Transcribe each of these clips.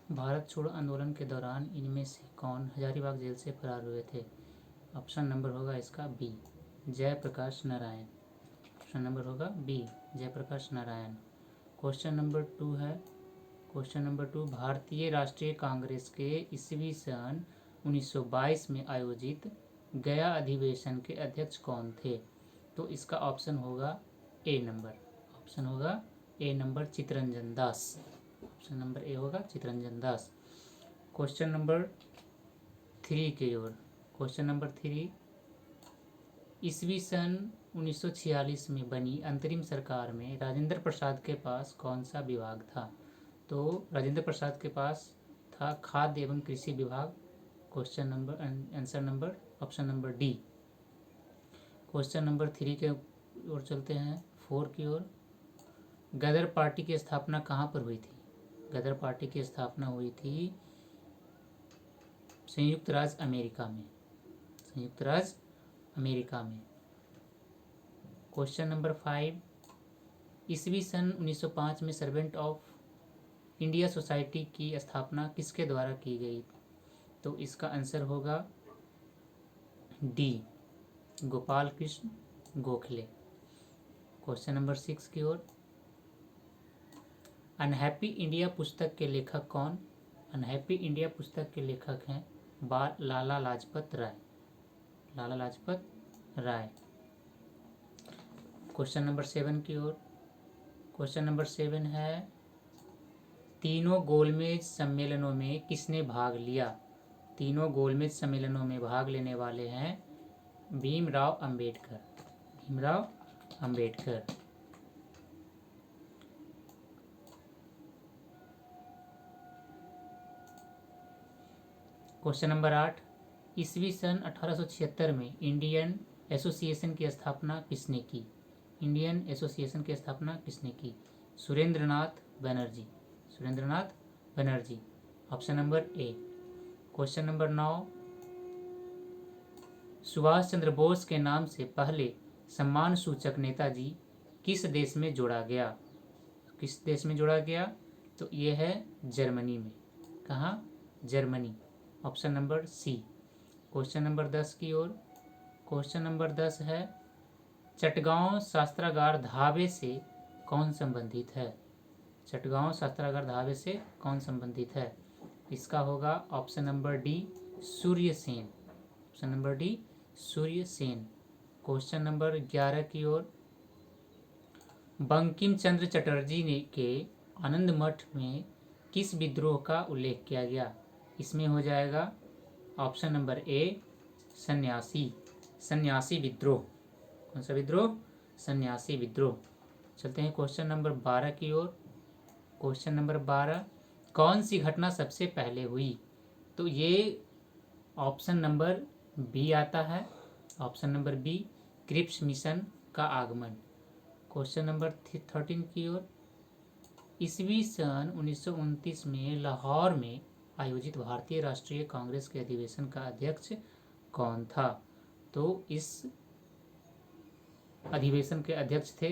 भारत छोड़ो आंदोलन के दौरान इनमें से कौन हजारीबाग जेल से फरार हुए थे? ऑप्शन नंबर होगा इसका B, Jayaprakash Narayan. Option number होगा B, Jayaprakash Narayan. Question number 2 है, क्वेश्चन नंबर 2, भारतीय राष्ट्रीय कांग्रेस के ईस्वी सन 1922 में आयोजित गया अधिवेशन के अध्यक्ष कौन थे? तो इसका ऑप्शन होगा ए नंबर, ऑप्शन होगा A number, Chittaranjan Das. Option number A होगा चित्तरंजन दास। क्वेश्चन नंबर 3 की ओर, क्वेश्चन नंबर 3, ईस्वी सन 1946 में बनी अंतरिम सरकार में राजेंद्र प्रसाद के पास कौन सा विभाग था? तो राजेंद्र प्रसाद के पास था खाद्य एवं कृषि विभाग। Question number, answer number, option number D. Question number 3 के ओर चलते हैं, 4 की ओर। गदर पार्टी की स्थापना कहाँ पर हुई थी? गदर पार्टी की स्थापना हुई थी संयुक्त राज्य अमेरिका में, संयुक्त राज्य अमेरिका में। क्वेश्चन नंबर 5, ईस्वी सन 1905 में सर्वेंट ऑफ इंडिया सोसाइटी की स्थापना किसके द्वारा की गई? तो इसका आंसर होगा D, Gopal Krishna Gokhale. Question number 6 की ओर, अनहैप्पी इंडिया पुस्तक के लेखक कौन? अनहैप्पी इंडिया पुस्तक के लेखक हैं लाला लाजपत राय, लाला लाजपत राय। क्वेश्चन नंबर 7 की ओर, क्वेश्चन नंबर 7 है, तीनों गोलमेज सम्मेलनों में किसने भाग लिया? तीनों गोलमेज सम्मेलनों में भाग लेने वाले हैं भीमराव अंबेडकर, भीमराव अंबेडकर। क्वेश्चन नंबर 8, ईस्वी सन 1876 में इंडियन एसोसिएशन की स्थापना किसने की? इंडियन एसोसिएशन की स्थापना किसने की? Surendranath Banerjee, Surendranath Banerjee. Option number A. Question number 9, Subhash Chandra Bose के नाम से पहले सम्मान सूचक नेताजी किस देश में जोड़ा गया? किस देश में जोड़ा गया? तो ये है जर्मनी में। कहाँ? Germany. Option number C. Question number 10 की ओर, क्वेश्चन नंबर 10 है, चटगांव शास्त्रागार धाबे से कौन संबंधित है? चटगांव शास्त्रागार धाबे से कौन संबंधित है? इसका होगा option number D, Surya Sen. Option number D, Surya Sen. Question number 11 की ओर, बंकिम चंद्र चटर्जी ने के आनंद मठ में किस विद्रोह का उल्लेख किया गया? इसमें हो जाएगा ऑप्शन नंबर ए, सन्यासी, सन्यासी विद्रोह। कौन सा विद्रोह? सन्यासी विद्रोह। चलते हैं क्वेश्चन नंबर 12 की ओर। क्वेश्चन नंबर 12, कौन सी घटना सबसे पहले हुई? तो ये ऑप्शन नंबर बी आता है, option number B, Cripps mission का आगमन। क्वेश्चन नंबर 13 की ओर, ईस्वी सन 1929 में लाहौर में आयोजित भारतीय राष्ट्रीय कांग्रेस के अधिवेशन का अध्यक्ष कौन था? तो इस अधिवेशन के अध्यक्ष थे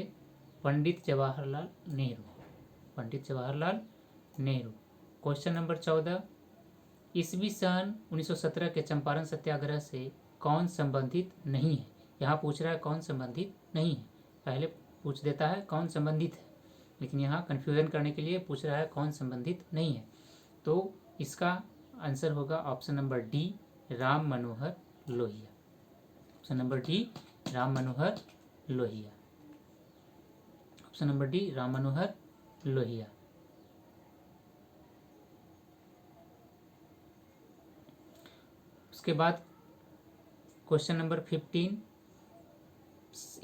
पंडित जवाहरलाल नेहरू, पंडित जवाहरलाल नेहरू। क्वेश्चन नंबर 14, ईस्वी सन 1917 के चंपारण सत्याग्रह से कौन संबंधित नहीं है? यहाँ पूछ रहा है कौन संबंधित नहीं है, पहले पूछ देता है कौन संबंधित है, लेकिन यहाँ कन्फ्यूजन करने के लिए पूछ रहा है कौन संबंधित नहीं है। तो इसका आंसर होगा option number D, Ram Manohar Lohia. Option number D, Ram Manohar Lohia. Option number D, Ram Manohar Lohia. उसके बाद क्वेश्चन नंबर 15,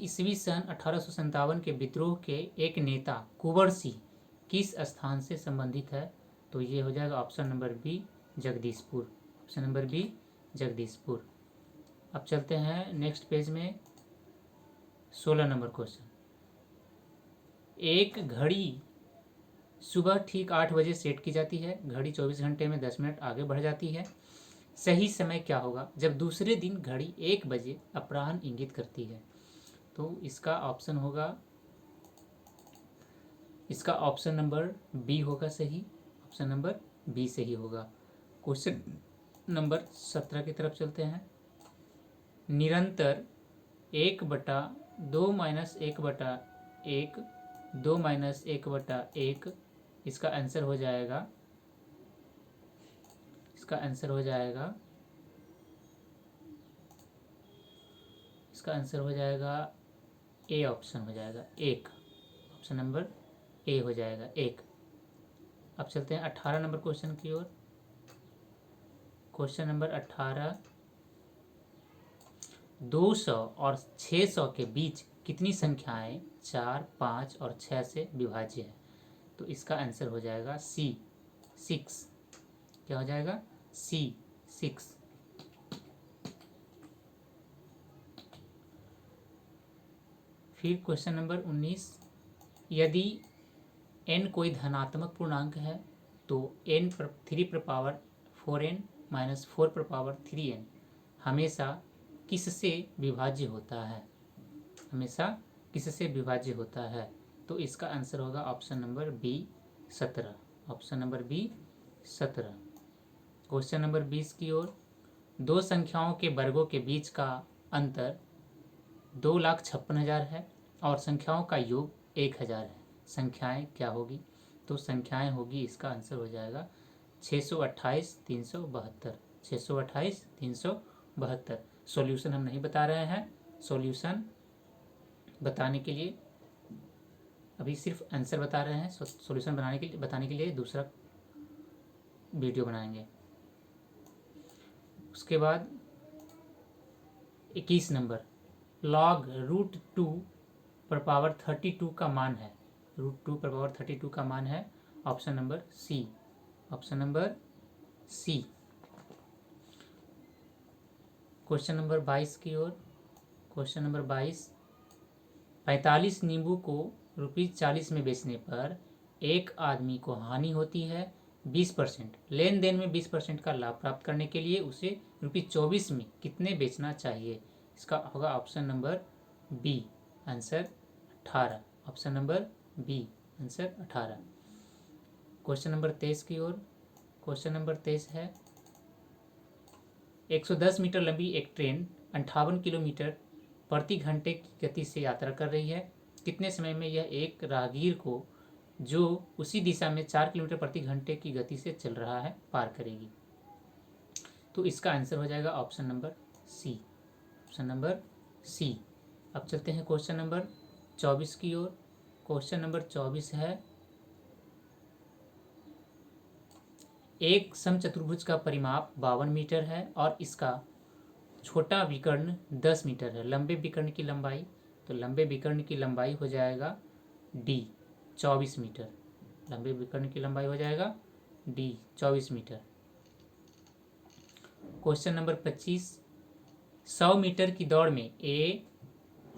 ईस्वी सन 1857 के विद्रोह के एक नेता कुंवर सिंह किस स्थान से संबंधित है? तो ये हो जाएगा option number B, Jagdishpur. Option number B, Jagdishpur. अब चलते हैं नेक्स्ट पेज में 16 नंबर क्वेश्चन, एक घड़ी सुबह ठीक 8 बजे सेट की जाती है, घड़ी 24 घंटे में 10 मिनट आगे बढ़ जाती है, सही समय क्या होगा जब दूसरे दिन घड़ी 1 बजे अपराह्न इंगित करती है? तो इसका ऑप्शन होगा, इसका ऑप्शन नंबर बी होगा सही, ऑप्शन नंबर बी सही होगा। क्वेश्चन नंबर 17 की तरफ चलते हैं। निरंतर 1/2 माइनस 1/1 2 माइनस 1/1, इसका आंसर हो जाएगा, इसका आंसर हो जाएगा, इसका आंसर हो जाएगा ए ऑप्शन हो जाएगा, एक। ऑप्शन नंबर ए हो जाएगा, एक। अब चलते हैं 18 नंबर क्वेश्चन की ओर। क्वेश्चन नंबर 18, 200 और 600 के बीच कितनी संख्याएं 4, 5 और 6 से विभाज्य है? तो इसका आंसर हो जाएगा सी, 6। क्या हो जाएगा? सी, 6। फिर क्वेश्चन नंबर 19, यदि n कोई धनात्मक पूर्णांक है तो n पर 3 पर पावर 4n माइनस 4 पर पावर 3n हमेशा किससे विभाज्य होता है? हमेशा किससे विभाज्य होता है? तो इसका आंसर होगा option number B, 17। Option number B, 17। Question number 20 की ओर। दो संख्याओं के वर्गों के बीच का अंतर 2,56,000 है और संख्याओं का योग 1,000 है। संख्याएं क्या होगी? तो संख्याएं होगी, इसका आंसर हो जाएगा 628, 372। 628, 372। सॉल्यूशन हम नहीं बता रहे हैं। सॉल्यूशन बताने के लिए अभी सिर्फ आंसर बता रहे हैं। सॉल्यूशन बताने के लिए दूसरा वीडियो बनाएंगे। उसके बाद 21 नंबर, log √2 पर पावर 32 का मान है। √2 पर पावर 32 का मान है। Option number C, option number C. Question number 22 की ओर। क्वेश्चन नंबर 22, 45 नींबू को ₹40 में बेचने पर एक आदमी को हानि होती है 20%। लेन देन में 20% का लाभ प्राप्त करने के लिए उसे ₹24 में कितने बेचना चाहिए? इसका होगा option number B, answer 18। Option number B, answer 18। Question number 23 की ओर। क्वेश्चन नंबर 23 है, 110 मीटर लंबी एक ट्रेन 58 किलोमीटर प्रति घंटे की गति से यात्रा कर रही है। कितने समय में यह एक राहगीर को जो उसी दिशा में 4 किलोमीटर प्रति घंटे की गति से चल रहा है पार करेगी? तो इसका आंसर हो जाएगा option number C, option number C. अब चलते हैं क्वेश्चन नंबर 24 की ओर। क्वेश्चन नंबर 24 है, एक समचतुर्भुज का परिमाप 52 मीटर है और इसका छोटा विकर्ण 10 मीटर है। लंबे विकर्ण की लंबाई, तो लंबे विकर्ण की लंबाई हो जाएगा डी, 24 मीटर। लंबे विकर्ण की लंबाई हो जाएगा D, 24 metre. Question number 25, 100 metre की दौड़ में ए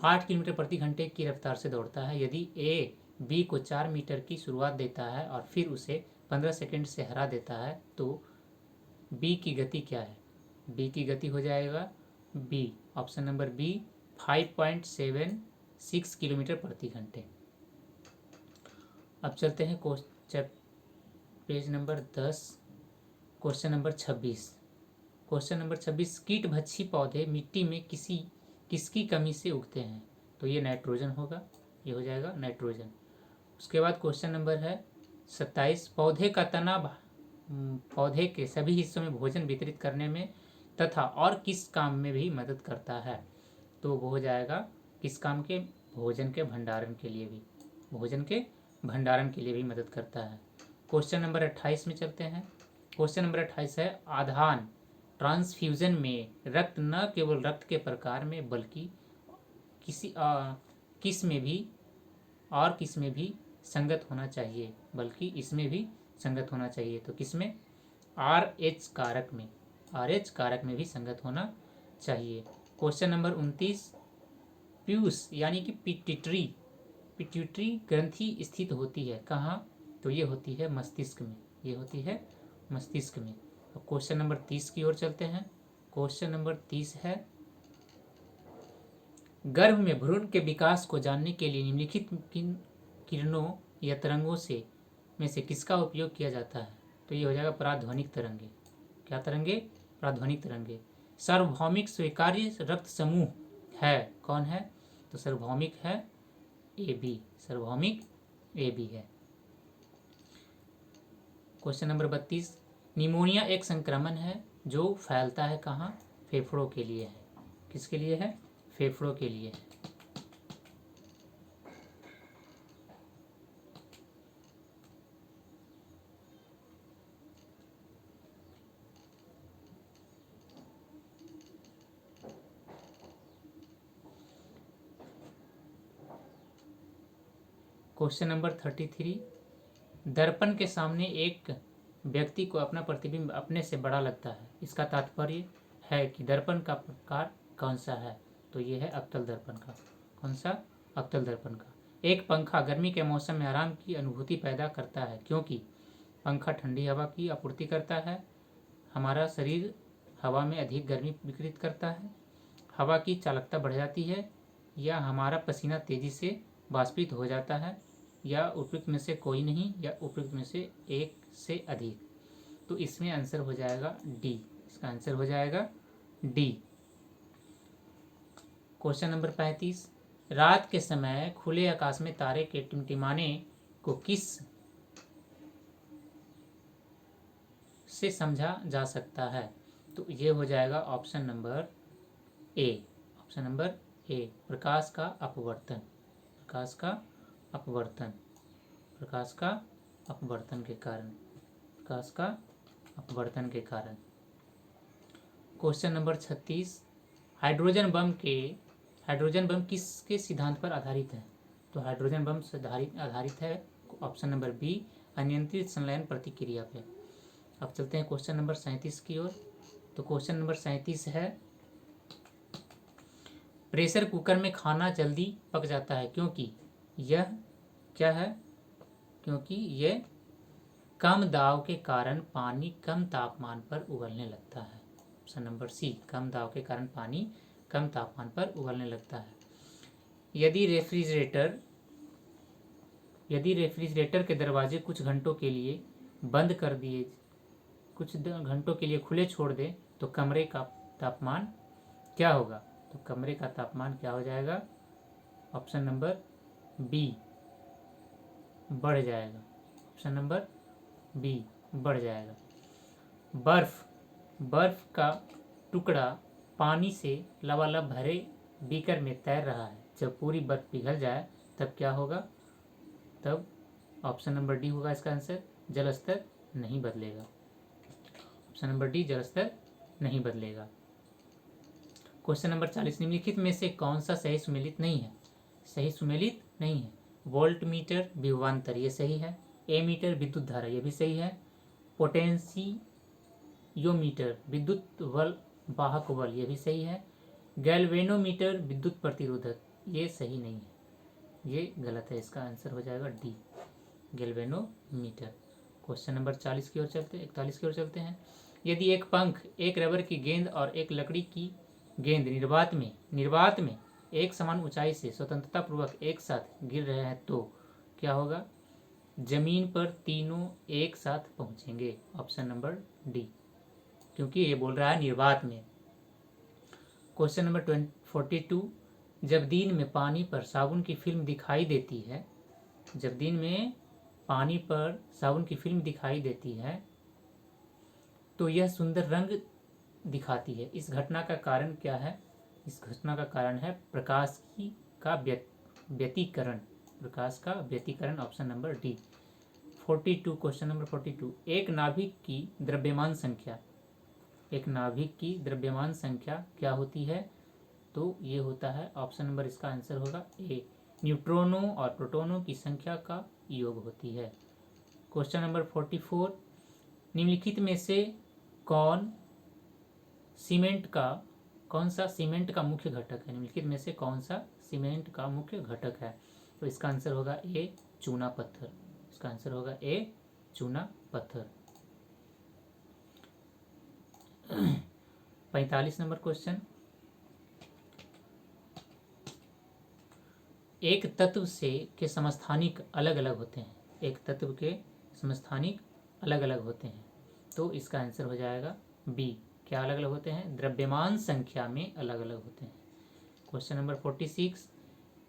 8 किलोमीटर प्रति घंटे की रफ्तार से दौड़ता है। यदि ए बी को 4 मीटर की शुरुआत देता है और फिर उसे 15 सेकंड से हरा देता है तो बी की गति क्या है? बी की गति हो जाएगा B, option number B, 5.76 kilometre प्रति घंटे। अब चलते हैं page number 10। Question number 26। Question number 26, कीट भक्षी पौधे मिट्टी में किसकी कमी से उगते हैं? तो ये नाइट्रोजन होगा, ये हो जाएगा नाइट्रोजन। उसके बाद क्वेश्चन नंबर है 27, पौधे का तना पौधे के सभी हिस्सों में भोजन वितरित करने में तथा और किस काम में भी मदद करता है? तो वो हो जाएगा किस काम के? भोजन के भंडारण के लिए भी, भोजन के भंडारण के लिए भी मदद करता है। क्वेश्चन नंबर 28 में चलते हैं। क्वेश्चन नंबर 28 है, आधान ट्रांसफ्यूजन में रक्त न केवल रक्त के प्रकार में बल्कि किस में भी संगत होना चाहिए, बल्कि इसमें भी संगत होना चाहिए। तो किसमें? RH कारक में, RH कारक में भी संगत होना चाहिए। क्वेश्चन नंबर 29, पीयूष यानी कि पिट्यूटरी ग्रंथि स्थित होती है कहाँ? तो ये होती है मस्तिष्क में, ये होती है मस्तिष्क में। अब क्वेश्चन नंबर 30 की ओर चलते हैं। क्वेश्चन नंबर 30 है, गर्भ में भ्रूण के विकास को जानने के लिए निम्नलिखित किरणों या तरंगों में से किसका उपयोग किया जाता है? तो ये हो जाएगा प्राध्वनिक तरंगे। क्या तरंगे? प्राध्वनिक तरंगे। सार्वभौमिक स्वीकार्य रक्त समूह है, कौन है? तो सार्वभौमिक है ए बी, सार्वभौमिक ए बी है। क्वेश्चन नंबर 32, निमोनिया एक संक्रमण है जो फैलता है कहाँ? फेफड़ों के लिए है। किसके लिए है? फेफड़ों के लिए है। क्वेश्चन नंबर 33, दर्पण के सामने एक व्यक्ति को अपना प्रतिबिंब अपने से बड़ा लगता है, इसका तात्पर्य है कि दर्पण का प्रकार कौन सा है? तो ये है अवतल दर्पण का। कौन सा? अवतल दर्पण का। एक पंखा गर्मी के मौसम में आराम की अनुभूति पैदा करता है क्योंकि पंखा ठंडी हवा की आपूर्ति करता है, हमारा शरीर हवा में अधिक गर्मी विकृत करता है, हवा की चालकता बढ़ जाती है, या हमारा पसीना तेजी से वाष्पित हो जाता है, या उपयुक्त में से कोई नहीं, या उपयुक्त में से एक से अधिक। तो इसमें आंसर हो जाएगा डी। इसका आंसर हो जाएगा डी। क्वेश्चन नंबर 35, रात के समय खुले आकाश में तारे के टिमटिमाने को किस से समझा जा सकता है? तो ये हो जाएगा option number A. Option number A, प्रकाश का अपवर्तन। प्रकाश का अपवर्तन। प्रकाश का अपवर्तन के कारण। प्रकाश का अपवर्तन के कारण। क्वेश्चन नंबर 36, हाइड्रोजन बम किसके सिद्धांत पर आधारित है? तो हाइड्रोजन बम आधारित है ऑप्शन नंबर बी, अनियंत्रित संलयन प्रतिक्रिया पे। अब चलते हैं क्वेश्चन नंबर 37 की ओर। तो क्वेश्चन नंबर 37 है, प्रेशर कुकर में खाना जल्दी पक जाता है क्योंकि यह क्या है? क्योंकि यह कम दाब के कारण पानी कम तापमान पर उबलने लगता है। ऑप्शन नंबर सी, कम दाब के कारण पानी कम तापमान पर उबलने लगता है। यदि रेफ्रिजरेटर के दरवाजे कुछ घंटों के लिए बंद कर दिए, कुछ घंटों के लिए खुले छोड़ दें तो कमरे का तापमान क्या होगा? तो कमरे का तापमान क्या हो जाएगा? ऑप्शन नंबर बी, बढ़ जाएगा। ऑप्शन नंबर बी, बढ़ जाएगा। बर्फ का टुकड़ा पानी से लबालब भरे बीकर में तैर रहा है, जब पूरी बर्फ पिघल जाए तब क्या होगा? तब ऑप्शन नंबर डी होगा इसका आंसर, जल स्तर नहीं बदलेगा। ऑप्शन नंबर डी, जल स्तर नहीं बदलेगा। क्वेश्चन नंबर 40, निम्नलिखित में से कौन सा सही सुमेलित नहीं है? सही सुमेलित नहीं है। वोल्ट मीटर विभवांतर, ये सही है। ए मीटर विद्युत धारा, ये भी सही है। पोटेंशियोमीटर विद्युत बल वाहक बल, ये भी सही है। गैल्वेनोमीटर विद्युत प्रतिरोधक, ये सही नहीं है, ये गलत है। इसका आंसर हो जाएगा डी, गैल्वेनोमीटर। क्वेश्चन नंबर 41 की ओर चलते हैं। यदि एक पंख, एक रबर की गेंद और एक लकड़ी की गेंद निर्वात में एक समान ऊंचाई से स्वतंत्रता पूर्वक एक साथ गिर रहे हैं तो क्या होगा? जमीन पर तीनों एक साथ पहुंचेंगे। ऑप्शन नंबर डी, क्योंकि ये बोल रहा है निर्वात में। क्वेश्चन नंबर 42, जब दिन में पानी पर साबुन की फिल्म दिखाई देती है, जब दिन में पानी पर साबुन की फिल्म दिखाई देती है तो यह सुंदर रंग दिखाती है। इस घटना का कारण क्या है? इस घटना का कारण है प्रकाश का व्यतिकरण। प्रकाश का व्यतिकरण, option number D. 42, question number 42, एक नाभिक की द्रव्यमान संख्या क्या होती है? तो ये होता है ऑप्शन नंबर, इसका आंसर होगा ए, न्यूट्रॉनों और प्रोटॉनों की संख्या का योग होती है। क्वेश्चन नंबर 44, निम्नलिखित में से कौन सा सीमेंट का मुख्य घटक है? निम्नलिखित में से कौन सा सीमेंट का मुख्य घटक है? तो इसका आंसर होगा ए, चूना पत्थर। इसका आंसर होगा ए, चूना पत्थर। 45 नंबर क्वेश्चन, एक तत्व के समस्थानिक अलग अलग होते हैं। एक तत्व के समस्थानिक अलग अलग होते हैं। तो इसका आंसर हो जाएगा बी। क्या अलग अलग होते हैं? द्रव्यमान संख्या में अलग अलग होते हैं। क्वेश्चन नंबर 46,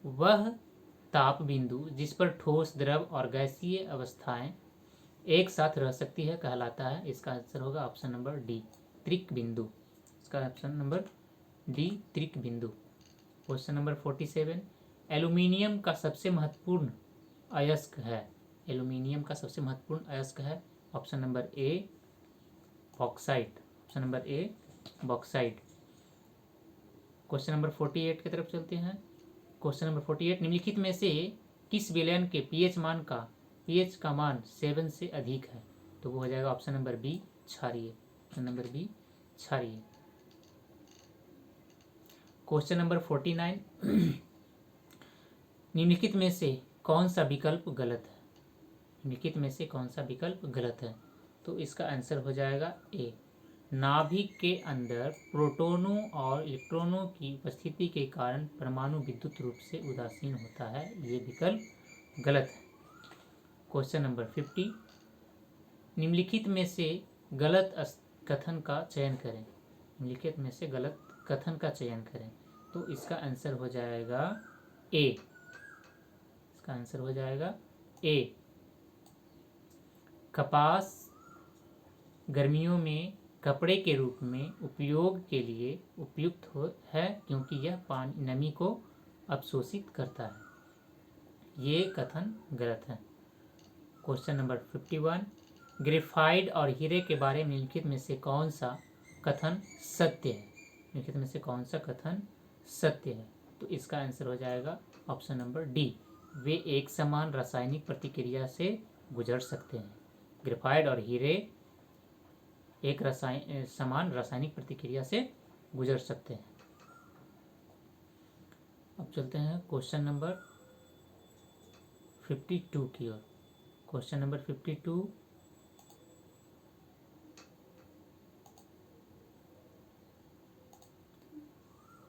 वह ताप बिंदु जिस पर ठोस, द्रव और गैसीय अवस्थाएं एक साथ रह सकती है कहलाता है। इसका आंसर होगा ऑप्शन नंबर डी, त्रिक बिंदु। इसका ऑप्शन नंबर डी, त्रिक बिंदु। क्वेश्चन नंबर 47, एल्यूमिनियम का सबसे महत्वपूर्ण अयस्क है। एल्यूमिनियम का सबसे महत्वपूर्ण अयस्क है ऑप्शन नंबर ए, बॉक्साइट। ऑप्शन नंबर ए, बॉक्साइट। क्वेश्चन नंबर 48 की तरफ चलते हैं। क्वेश्चन नंबर 48, निम्नलिखित में से किस विलयन के पीएच का मान 7 से अधिक है? तो वो हो जाएगा ऑप्शन नंबर बी, क्षारीय। ऑप्शन नंबर बी, क्षारीय। क्वेश्चन नंबर 49, निम्नलिखित में से कौन सा विकल्प गलत है? निम्नलिखित में से कौन सा विकल्प गलत है? तो इसका आंसर हो जाएगा ए, नाभिक के अंदर प्रोटॉनों और इलेक्ट्रॉनों की उपस्थिति के कारण परमाणु विद्युत रूप से उदासीन होता है। ये विकल्प गलत है। क्वेश्चन नंबर 50, निम्नलिखित में से गलत कथन का चयन करें। निम्नलिखित में से गलत कथन का चयन करें। तो इसका आंसर हो जाएगा ए। इसका आंसर हो जाएगा ए, कपास गर्मियों में कपड़े के रूप में उपयोग के लिए उपयुक्त है क्योंकि यह पानी नमी को अवशोषित करता है। ये कथन गलत है। क्वेश्चन नंबर 51, ग्रेफाइट और हीरे के बारे में निम्नलिखित में से कौन सा कथन सत्य है? निम्नलिखित में से कौन सा कथन सत्य है? तो इसका आंसर हो जाएगा ऑप्शन नंबर डी, वे एक समान रासायनिक प्रतिक्रिया से गुजर सकते हैं। ग्रेफाइट और हीरे एक समान रासायनिक प्रतिक्रिया से गुजर सकते हैं। अब चलते हैं क्वेश्चन नंबर 52 की ओर। क्वेश्चन नंबर 52,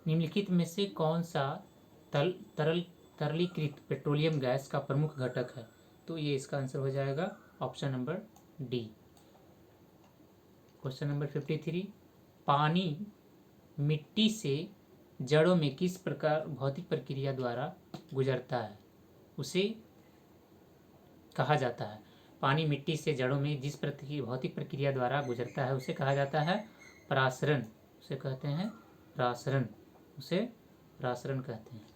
निम्नलिखित में से कौन सा तरलीकृत पेट्रोलियम गैस का प्रमुख घटक है? तो ये इसका आंसर हो जाएगा option number D. Question number 53, पानी मिट्टी से जड़ों में किस प्रकार भौतिक प्रक्रिया द्वारा गुजरता है उसे कहा जाता है? पानी मिट्टी से जड़ों में जिस भौतिक प्रक्रिया द्वारा गुजरता है उसे कहा जाता है प्रासरण। उसे कहते हैं प्रासरण। उसे प्रासरण कहते हैं।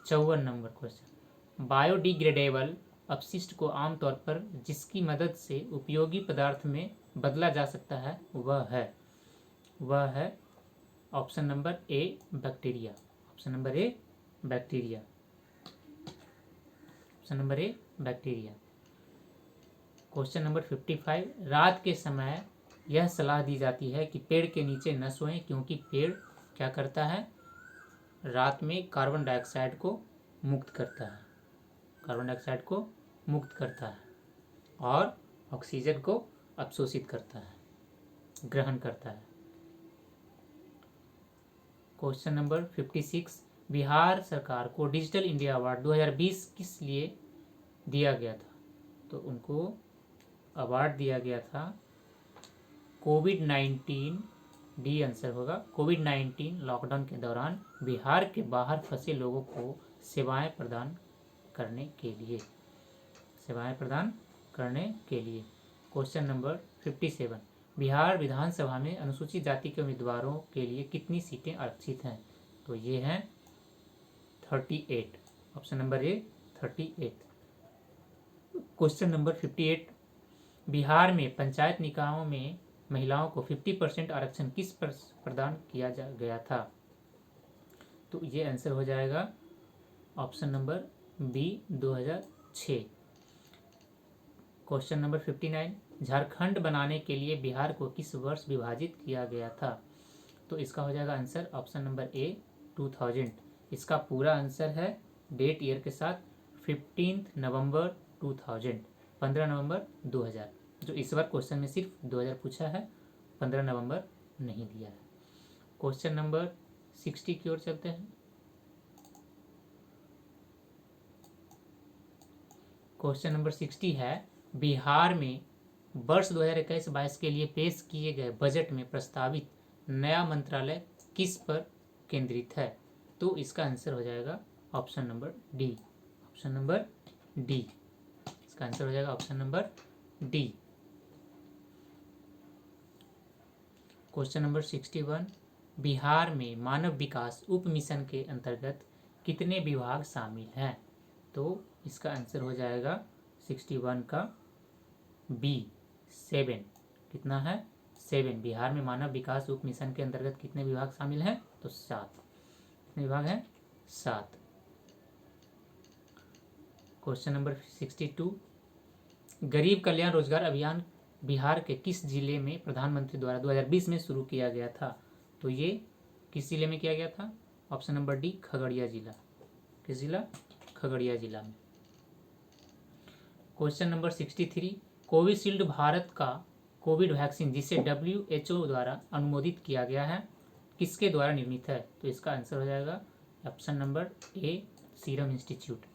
54 नंबर क्वेश्चन, बायोडिग्रेडेबल अपशिष्ट को आमतौर पर जिसकी मदद से उपयोगी पदार्थ में बदला जा सकता है वह है ऑप्शन नंबर ए, बैक्टीरिया। ऑप्शन नंबर ए, बैक्टीरिया। ऑप्शन नंबर ए, बैक्टीरिया। क्वेश्चन नंबर 55, रात के समय यह सलाह दी जाती है कि पेड़ के नीचे न सोएं क्योंकि पेड़ क्या करता है? रात में कार्बन डाइऑक्साइड को मुक्त करता है। कार्बन डाइऑक्साइड को मुक्त करता है और ऑक्सीजन को अवशोषित करता है, ग्रहण करता है। क्वेश्चन नंबर 56, बिहार सरकार को डिजिटल इंडिया अवार्ड 2020 किस लिए दिया गया था? तो उनको अवार्ड दिया गया था कोविड-19, डी आंसर होगा, कोविड-19 लॉकडाउन के दौरान बिहार के बाहर फंसे लोगों को सेवाएं प्रदान करने के लिए। सेवाएं प्रदान करने के लिए। क्वेश्चन नंबर 57, बिहार विधानसभा में अनुसूचित जाति के उम्मीदवारों के लिए कितनी सीटें आरक्षित हैं? तो ये हैं 38। ऑप्शन नंबर ए, 38। क्वेश्चन नंबर 58, बिहार में पंचायत निकायों में महिलाओं को 50% आरक्षण किस पर प्रदान किया गया था? तो ये आंसर हो जाएगा option number B, 2006। Question number 59, Jharkhand बनाने के लिए बिहार को किस वर्ष विभाजित किया गया था? तो इसका हो जाएगा आंसर ऑप्शन नंबर ए, 2000। इसका पूरा आंसर है डेट ईयर के साथ 15 नवंबर 2000, 15 नवंबर 2000। जो इस बार क्वेश्चन में सिर्फ 2000 पूछा है, 15 नवंबर नहीं दिया है। क्वेश्चन नंबर 60 की ओर चलते हैं। क्वेश्चन नंबर 60 है, बिहार में वर्ष 2021-22 के लिए पेश किए गए बजट में प्रस्तावित नया मंत्रालय किस पर केंद्रित है? तो इसका आंसर हो जाएगा option number D. Option number D, इसका आंसर हो जाएगा option number D. Question number 61, Bihar में मानव विकास उप मिशन के अंतर्गत कितने विभाग शामिल हैं? तो इसका आंसर हो जाएगा 61 का बी, 7। कितना है? 7। बिहार में मानव विकास उप मिशन के अंतर्गत कितने विभाग शामिल हैं? तो 7। कितने विभाग हैं? 7। क्वेश्चन नंबर 62, गरीब कल्याण रोजगार अभियान बिहार के किस जिले में प्रधानमंत्री द्वारा 2020 में शुरू किया गया था? तो ये किस जिले में किया गया था? ऑप्शन नंबर डी, खगड़िया जिला। किस जिला? खगड़िया जिला में। क्वेश्चन नंबर 63, कोविशील्ड भारत का कोविड वैक्सीन जिसे WHO द्वारा अनुमोदित किया गया है किसके द्वारा निर्मित है? तो इसका आंसर हो जाएगा ऑप्शन नंबर ए, serum institute.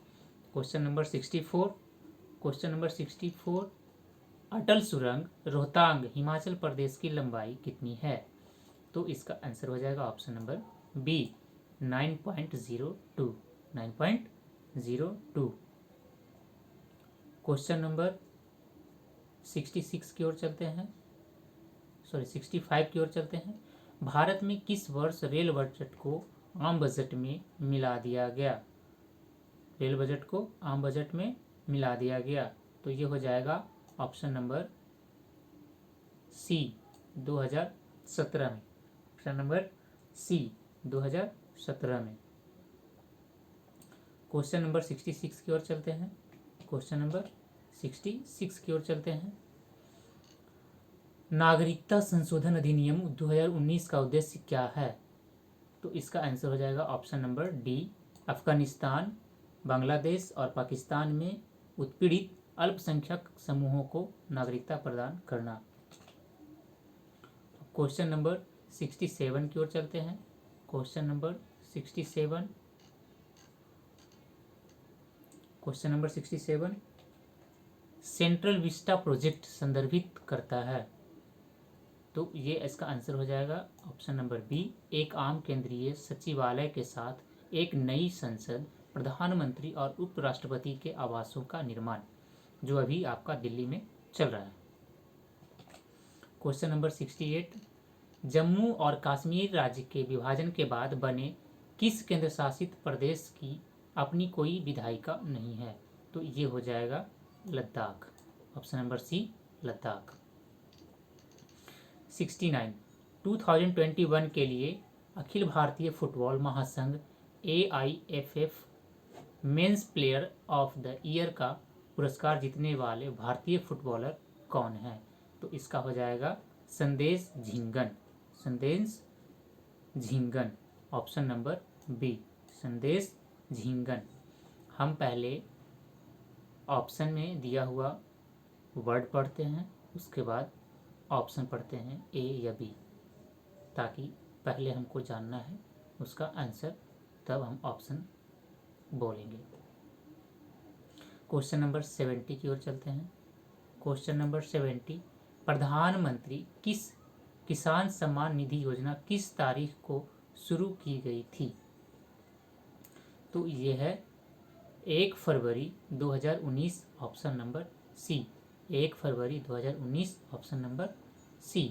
Question number 64, question number 64, अटल सुरंग रोहतांग हिमाचल प्रदेश की लंबाई कितनी है? तो इसका आंसर हो जाएगा option number B, 9.02। 9.02। Question number 66 की ओर चलते हैं, 65 की ओर चलते हैं। भारत में किस वर्ष रेल बजट को आम बजट में मिला दिया गया? रेल बजट को आम बजट में मिला दिया गया, तो ये हो जाएगा ऑप्शन नंबर सी, 2017 में। ऑप्शन नंबर सी, 2017 में। क्वेश्चन नंबर 66 की ओर चलते हैं। क्वेश्चन नंबर 66 की ओर चलते हैं। नागरिकता संशोधन अधिनियम 2019 का उद्देश्य क्या है? तो इसका आंसर हो जाएगा option number D, Afghanistan, Bangladesh और पाकिस्तान में उत्पीड़ित अल्पसंख्यक समूहों को नागरिकता प्रदान करना। क्वेश्चन नंबर 67 की ओर चलते हैं। Question number 67, question number 67, central Vista project संदर्भित करता है? तो ये इसका आंसर हो जाएगा ऑप्शन नंबर बी, एक आम केंद्रीय सचिवालय के साथ एक नई संसद, प्रधानमंत्री और उपराष्ट्रपति के आवासों का निर्माण, जो अभी आपका दिल्ली में चल रहा है। क्वेश्चन नंबर 68, जम्मू और कश्मीर राज्य के विभाजन के बाद बने किस केंद्र शासित प्रदेश की अपनी कोई विधायिका नहीं है? तो ये हो जाएगा Ladakh. Option number C, Ladakh. 69, 2021 के लिए अखिल भारतीय फुटबॉल महासंघ AIFF men's player of the year का पुरस्कार जीतने वाले भारतीय फुटबॉलर कौन है? तो इसका हो जाएगा संदेश झिंगन। संदेश झिंगन, ऑप्शन नंबर बी, संदेश झिंगन। हम पहले ऑप्शन में दिया हुआ वर्ड पढ़ते हैं, उसके बाद ऑप्शन पढ़ते हैं ए या बी, ताकि पहले हमको जानना है उसका आंसर, तब हम ऑप्शन बोलेंगे। क्वेश्चन नंबर 70 की ओर चलते हैं। क्वेश्चन नंबर 70, प्रधानमंत्री किस किसान सम्मान निधि योजना किस तारीख को शुरू की गई थी? तो ये है 1 फरवरी 2019। ऑप्शन नंबर सी, 1 फरवरी 2019। Option number C.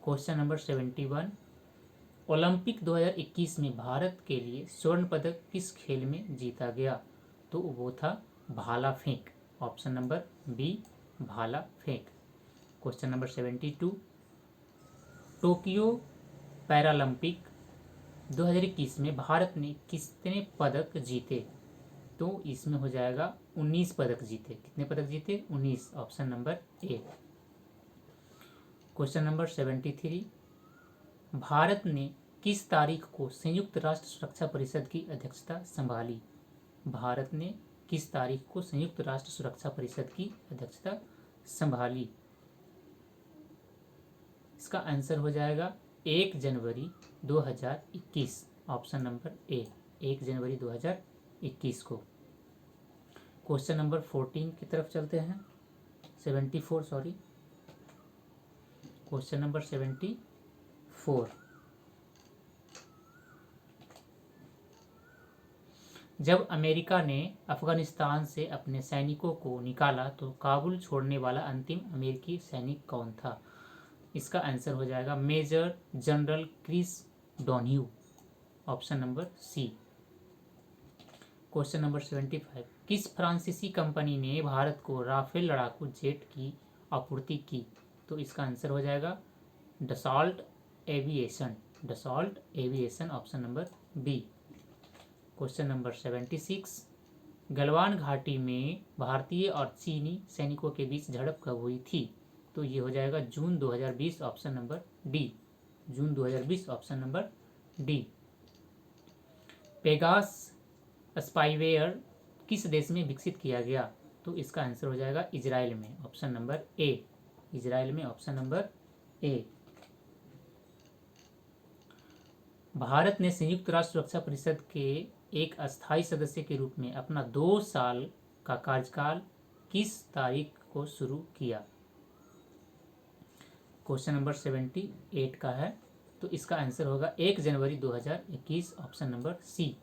Question number 71, Olympic 2021 में भारत के लिए स्वर्ण पदक किस खेल में जीता गया? तो वो था भाला फेंक। ऑप्शन नंबर बी, भाला फेंक। क्वेश्चन नंबर 72, टोक्यो पैरालंपिक 2021 में भारत ने कितने पदक जीते? तो इसमें हो जाएगा 19 पदक जीते। कितने पदक जीते? 19। Option number A. Question number 73, Bharat ने किस तारीख को संयुक्त राष्ट्र सुरक्षा परिषद की अध्यक्षता संभाली? भारत ने किस तारीख को संयुक्त राष्ट्र सुरक्षा परिषद की अध्यक्षता संभाली? इसका आंसर हो जाएगा 1 जनवरी 2021। ऑप्शन नंबर ए, 1 जनवरी 2021 को। क्वेश्चन नंबर 14 की तरफ चलते हैं। 74 सॉरी। Question number 74। जब अमेरिका ने अफगानिस्तान से अपने सैनिकों को निकाला तो काबुल छोड़ने वाला अंतिम अमेरिकी सैनिक कौन था? इसका आंसर हो जाएगा major general Chris Donahue, option number C. Question number 75। किस फ्रांसीसी कंपनी ने भारत को राफेल लड़ाकू जेट की आपूर्ति की? तो इसका आंसर हो जाएगा Dassault aviation, Dassault aviation, option number B. Question number 76। Galwan घाटी में भारतीय और चीनी सैनिकों के बीच झड़प कब हुई थी? तो ये हो जाएगा जून 2020, ऑप्शन नंबर डी, जून 2020, ऑप्शन नंबर डी। पेगास स्पाईवेयर किस देश में विकसित किया गया? तो इसका आंसर हो जाएगा इजराइल में, ऑप्शन नंबर ए, इजराइल में, ऑप्शन नंबर ए। भारत ने संयुक्त राष्ट्र सुरक्षा परिषद के एक अस्थायी सदस्य के रूप में अपना 2 साल का कार्यकाल किस तारीख को शुरू किया? क्वेश्चन नंबर 78 का है, तो इसका आंसर होगा 1 जनवरी 2021, ऑप्शन नंबर सी,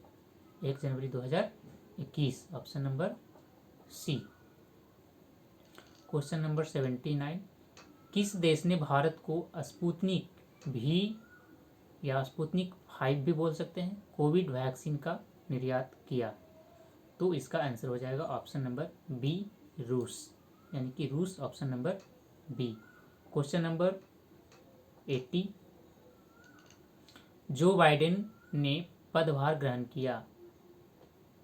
1 जनवरी 2021, option number C. Question number 79। किस देश ने भारत को स्पुतनिक भी या स्पुतनिक 5 भी बोल सकते हैं कोविड वैक्सीन का निर्यात किया? तो इसका आंसर हो जाएगा ऑप्शन नंबर बी, रूस, यानी कि रूस, option number B. Question number 80। Joe Biden ने पदभार ग्रहण किया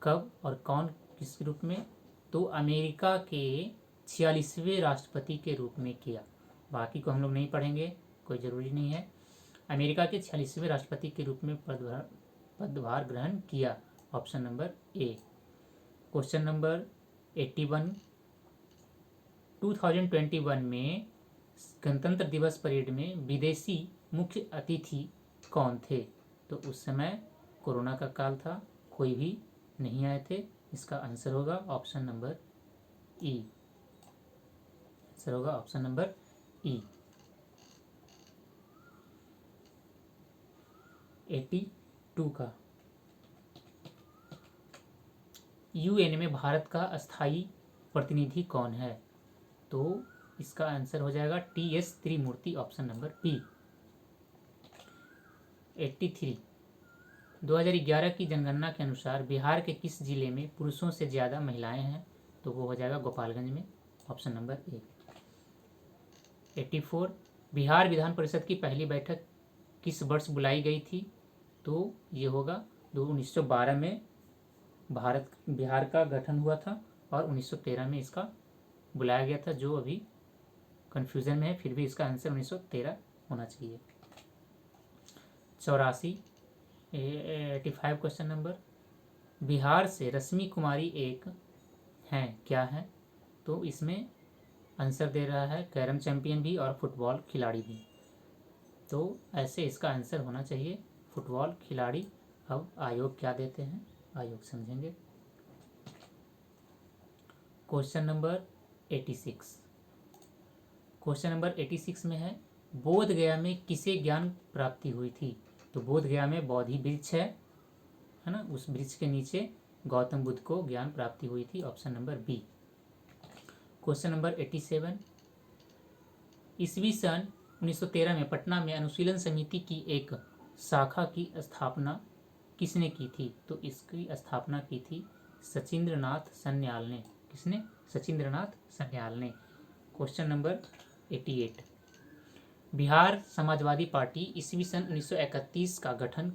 कब और कौन किस रूप में? तो अमेरिका के 46वें राष्ट्रपति के रूप में किया। बाकी को हम लोग नहीं पढ़ेंगे, कोई ज़रूरी नहीं है। अमेरिका के 46वें राष्ट्रपति के रूप में पदभार ग्रहण किया, option number A. Question number 81। 2021 में गणतंत्र दिवस परेड में विदेशी मुख्य अतिथि कौन थे? तो उस समय कोरोना का काल था, कोई भी नहीं आए थे। इसका आंसर होगा ऑप्शन नंबर ई, आंसर होगा ऑप्शन नंबर ई। 82 का, यूएन में भारत का अस्थायी प्रतिनिधि कौन है? तो इसका आंसर हो जाएगा TS त्रिमूर्ति, ऑप्शन नंबर बी। 83। 2011 की जनगणना के अनुसार बिहार के किस जिले में पुरुषों से ज़्यादा महिलाएं हैं? तो वो हो जाएगा गोपालगंज में, ऑप्शन नंबर ए। 84। बिहार विधान परिषद की पहली बैठक किस वर्ष बुलाई गई थी? तो ये होगा 1912 में बिहार का गठन हुआ था और 1913 में इसका बुलाया गया था, जो अभी कन्फ्यूज़न में है, फिर भी इसका आंसर 1913 होना चाहिए। 84। 85 क्वेश्चन नंबर। बिहार से रश्मि कुमारी एक हैं, क्या है? तो इसमें आंसर दे रहा है कैरम चैंपियन भी और फुटबॉल खिलाड़ी भी, तो ऐसे इसका आंसर होना चाहिए फुटबॉल खिलाड़ी। अब आयोग क्या देते हैं, आयोग समझेंगे। Question number 86। क्वेश्चन नंबर 86 में है बोध गया में किसे ज्ञान प्राप्ति हुई थी? तो बोध गया में बोधि वृक्ष है ना, उस वृक्ष के नीचे गौतम बुद्ध को ज्ञान प्राप्ति हुई थी, option number B. Question number 87। ईस्वी सन 1913 में पटना में अनुशीलन समिति की एक शाखा की स्थापना किसने की थी? तो इसकी स्थापना की थी सचिंद्रनाथ सन्याल ने। किसने? सचिंद्रनाथ सन्याल ने। Question number 88। Bihar Samajwadi party ईस्वी सन 1931 का गठन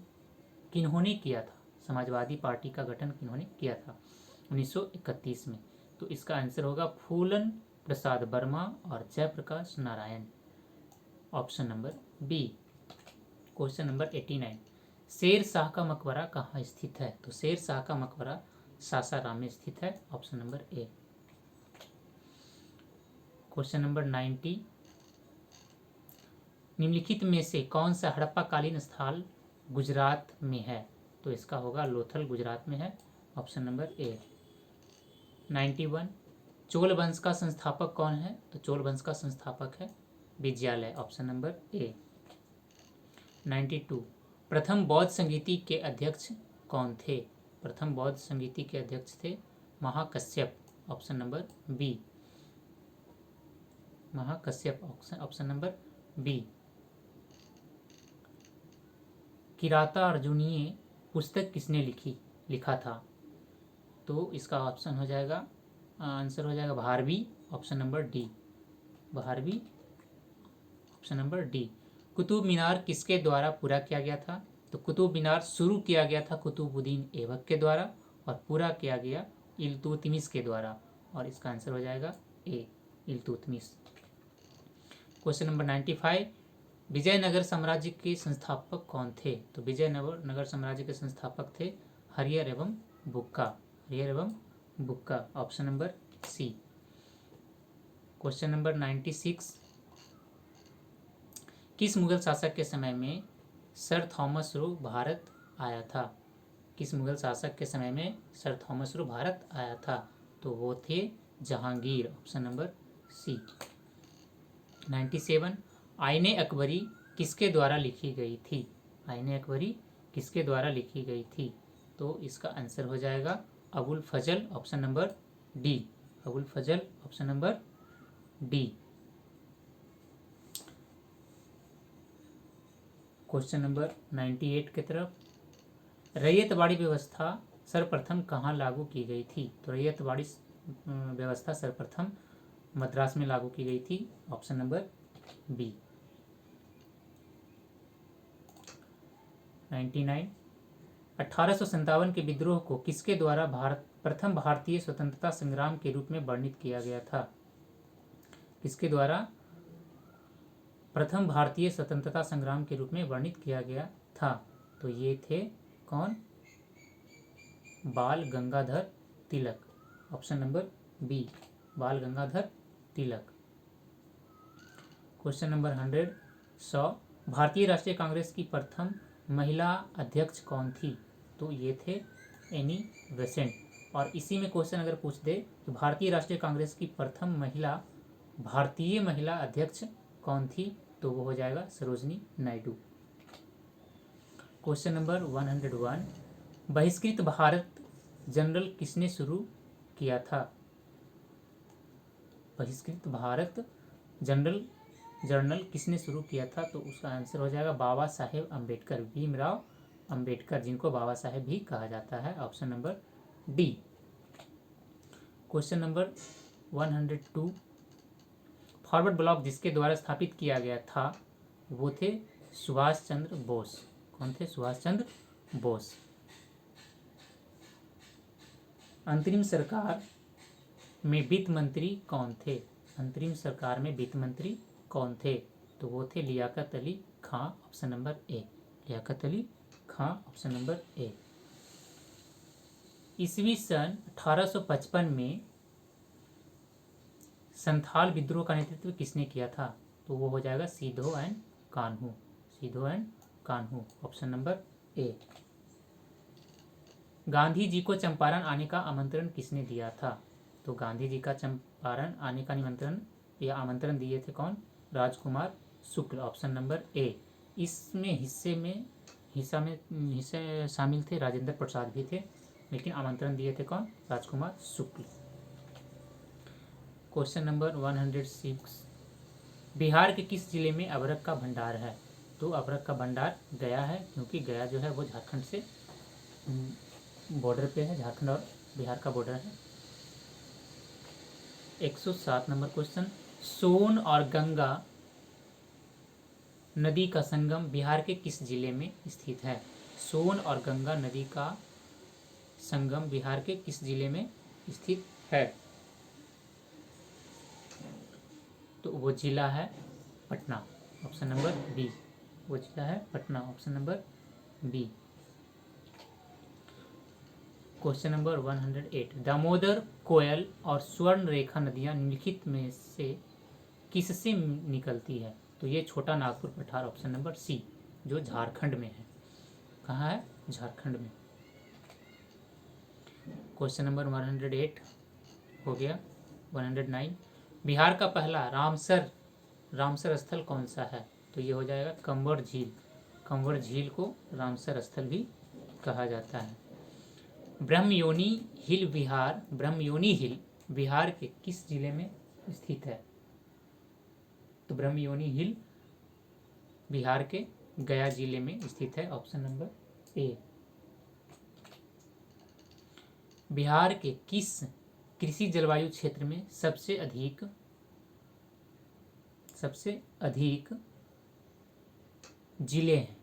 किन्होंने किया था? समाजवादी पार्टी का गठन किन्होंने किया था 1931 में? तो इसका आंसर होगा फूलन प्रसाद वर्मा और Jayaprakash Narayan, option number B. Question number 89। Sher Shah का मकबरा कहाँ स्थित है? तो शेर शाह का मकबरा सासाराम में स्थित है, option number A. Question number 90। निम्नलिखित में से कौन सा हड़प्पा कालीन स्थल गुजरात में है? तो इसका होगा लोथल, गुजरात में है, ऑप्शन नंबर ए। 91। चोल वंश का संस्थापक कौन है? तो चोल वंश का संस्थापक है विद्यालय, ऑप्शन नंबर ए। 92, प्रथम बौद्ध संगीति के अध्यक्ष कौन थे? प्रथम बौद्ध संगीति के अध्यक्ष थे Mahakashyapa, option number B. Mahakashyapa, option number B. Kirata Arjuniya पुस्तक किसने लिखा था? तो इसका ऑप्शन हो जाएगा, आंसर हो जाएगा Bharavi, option number D. Bharavi, option number D. Qutub Minar किसके द्वारा पूरा किया गया था? तो कुतुब मीनार शुरू किया गया था कुतुबुद्दीन ऐबक के द्वारा और पूरा किया गया इल्तुतमिश के द्वारा, और इसका आंसर हो जाएगा ए, इल्तुतमिश। क्वेश्चन नंबर 95, विजयनगर साम्राज्य के संस्थापक कौन थे? तो विजयनगर साम्राज्य के संस्थापक थे हरिहर एवं बुक्का, हरिहर एवं Bukka, option number C. Question number 96, किस मुगल शासक के समय में सर थॉमस रो भारत आया था? किस मुगल शासक के समय में सर थॉमस रो भारत आया था? तो वो थे जहांगीर, ऑप्शन नंबर सी। 97, आईने अकबरी किसके द्वारा लिखी गई थी? आईने अकबरी किसके द्वारा लिखी गई थी? तो इसका आंसर हो जाएगा Abul Fazal, option number D. Abul Fazal, option number D. Question number 98 की तरफ, रैयतवाड़ी व्यवस्था सर्वप्रथम कहाँ लागू की गई थी? तो रैयतवाड़ी व्यवस्था सर्वप्रथम मद्रास में लागू की गई थी, ऑप्शन नंबर बी। 99, 1857 के विद्रोह को किसके द्वारा प्रथम भारतीय स्वतंत्रता संग्राम के रूप में वर्णित किया गया था? किसके द्वारा प्रथम भारतीय स्वतंत्रता संग्राम के रूप में वर्णित किया गया था? तो ये थे कौन? बाल Gangadhar Tilak, option number B, बाल गंगाधर तिलक। क्वेश्चन नंबर 100, भारतीय राष्ट्रीय कांग्रेस की प्रथम महिला अध्यक्ष कौन थी? तो ये थे एनी बेसेंट। और इसी में क्वेश्चन अगर पूछ दे कि भारतीय राष्ट्रीय कांग्रेस की प्रथम भारतीय महिला अध्यक्ष कौन थी? तो वो हो जाएगा सरोजनी नायडू। क्वेश्चन नंबर 101, बहिष्कृत भारत जनरल किसने शुरू किया था? बहिष्कृत भारत जर्नल किसने शुरू किया था? तो उसका आंसर हो जाएगा बाबा साहेब अम्बेडकर, भीमराव अम्बेडकर, जिनको बाबा साहेब भी कहा जाता है, option number D. Question number 102, forward block जिसके द्वारा स्थापित किया गया था वो थे सुभाष चंद्र बोस। कौन थे? सुभाष चंद्र बोस। अंतरिम सरकार में वित्त मंत्री कौन थे? अंतरिम सरकार में वित्त मंत्री कौन थे? तो वो थे Liaquat Ali Khan, option number A. Liaquat Ali Khan, option number A. ईस्वी सन 1855 में संथाल विद्रोह का नेतृत्व किसने किया था? तो वो हो जाएगा सिधो and Kanhu, Sidho and Kanhu, option number A. Gandhi ji को चंपारण आने का आमंत्रण किसने दिया था? तो गांधी जी का चंपारण आने का आमंत्रण दिए थे कौन? राजकुमार शुक्ल, ऑप्शन नंबर ए। इसमें हिस्से शामिल थे राजेंद्र प्रसाद भी थे, लेकिन आमंत्रण दिए थे कौन? राजकुमार शुक्ल। क्वेश्चन नंबर 106, बिहार के किस जिले में अबरक का भंडार है? तो अबरक का भंडार गया है, क्योंकि गया जो है वो झारखंड से बॉर्डर पे है, झारखंड और बिहार का बॉर्डर है। 107 नंबर क्वेश्चन, सोन और गंगा नदी का संगम बिहार के किस जिले में स्थित है? सोन और गंगा नदी का संगम बिहार के किस जिले में स्थित है? तो वो जिला है पटना, ऑप्शन नंबर बी। वो जिला है Patna, option number B. Question number 108, Damodar, Koyal और स्वर्ण रेखा नदियां निम्नलिखित में से किससे निकलती है? तो ये छोटा नागपुर पठार, ऑप्शन नंबर सी, जो झारखंड में है। कहाँ है? झारखंड में। क्वेश्चन नंबर 108 हो गया। 109, बिहार का पहला रामसर रामसर स्थल कौन सा है? तो ये हो जाएगा कंवर झील। कंवर झील को रामसर स्थल भी कहा जाता है। ब्रह्मयोनी हिल बिहार, ब्रह्मयोनी हिल बिहार के किस जिले में स्थित है? तो ब्रह्मयोनी हिल बिहार के गया जिले में स्थित है। ऑप्शन नंबर ए। बिहार के किस कृषि जलवायु क्षेत्र में सबसे अधिक जिले हैं?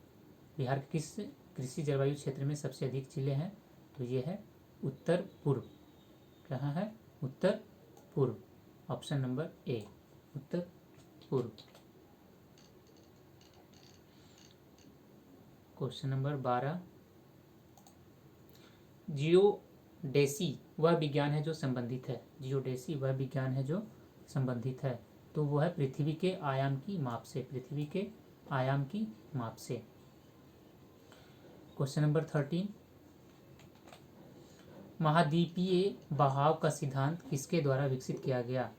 बिहार के किस कृषि जलवायु क्षेत्र में सबसे अधिक जिले हैं? तो ये है उत्तर पूर्व। कहाँ है? उत्तर पूर्व। ऑप्शन नंबर ए, उत्तर पूर्व। क्वेश्चन नंबर 12, जियोडेसी वह विज्ञान है जो संबंधित है। जियोडेसी वह विज्ञान है जो संबंधित है, तो वो है पृथ्वी के आयाम की माप से। पृथ्वी के आयाम की माप से। क्वेश्चन नंबर 13, महाद्वीपीय बहाव का सिद्धांत किसके द्वारा विकसित किया गया?